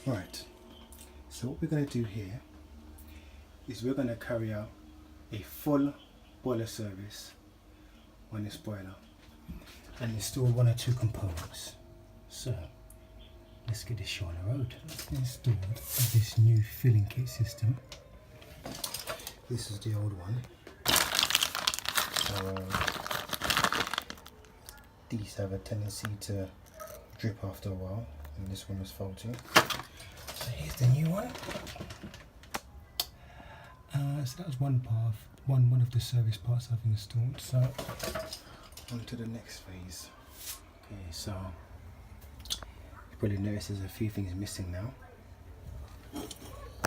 Right, so what we're going to do here is we're going to carry out a full boiler service on this boiler and install one or two components. So let's get this show on the road. I've installed this new filling kit system. This is the old one. So these have a tendency to drip after a while, and this one was faulty. So here's the new one. So that was one part, one of the service parts I've installed. So on to the next phase. Okay, so you probably notice there's a few things missing now.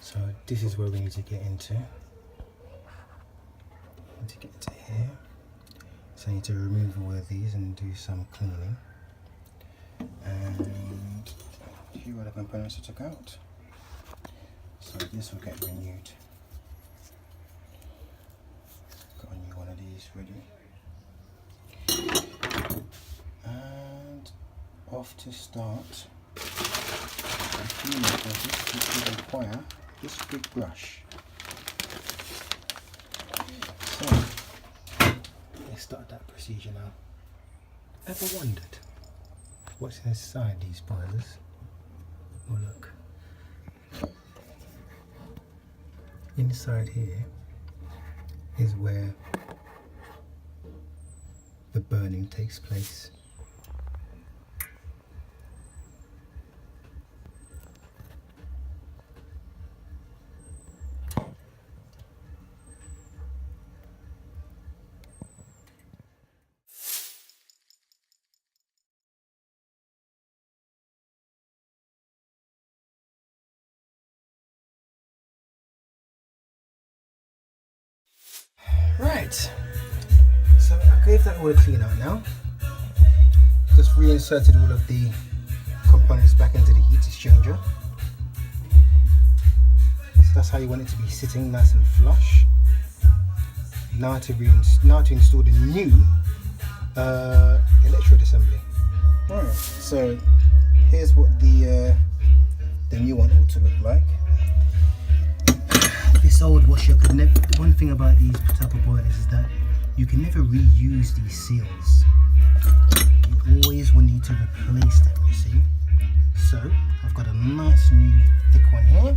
So this is where we need to get into. Here. So I need to remove all of these and do some cleaning. And a few other components I took out. So this will get renewed. Got a new one of these ready. And off to start. A few more processes which will require this big brush. So let's start that procedure now. Ever wondered what's inside these boilers? Oh look. Inside here is where the burning takes place. Right, so I gave that all a clean out now. Just reinserted all of the components back into the heat exchanger. So that's how you want it to be sitting nice and flush. Now to install the new electrode assembly. Alright, so here's what the new one ought to look like. This old washer could never. The one thing about these type of boilers is that you can never reuse these seals. You always will need to replace them, you see. So I've got a nice new thick one here,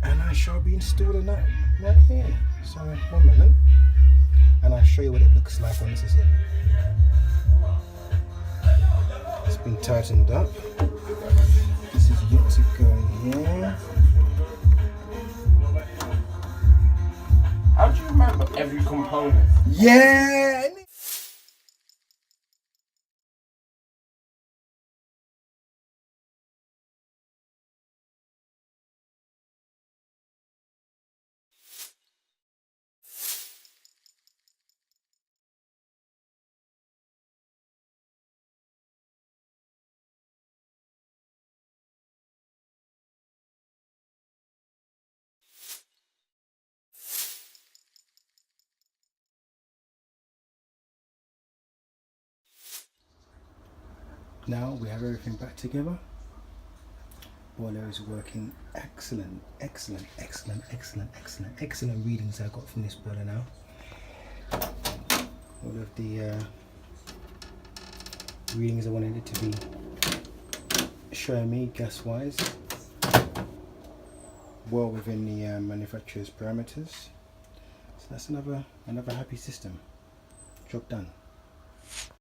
and I shall be installing that right here. So 1 moment, and I'll show you what it looks like when this is in. It's been tightened up. This is yet to go in here. How do you remember every component? Yeah! Now we have everything back together. Boiler is working excellent, excellent, excellent, excellent, excellent, excellent readings I got from this boiler now. All of the readings I wanted it to be showing me gas wise, well within the manufacturer's parameters. So that's another happy system. Job done.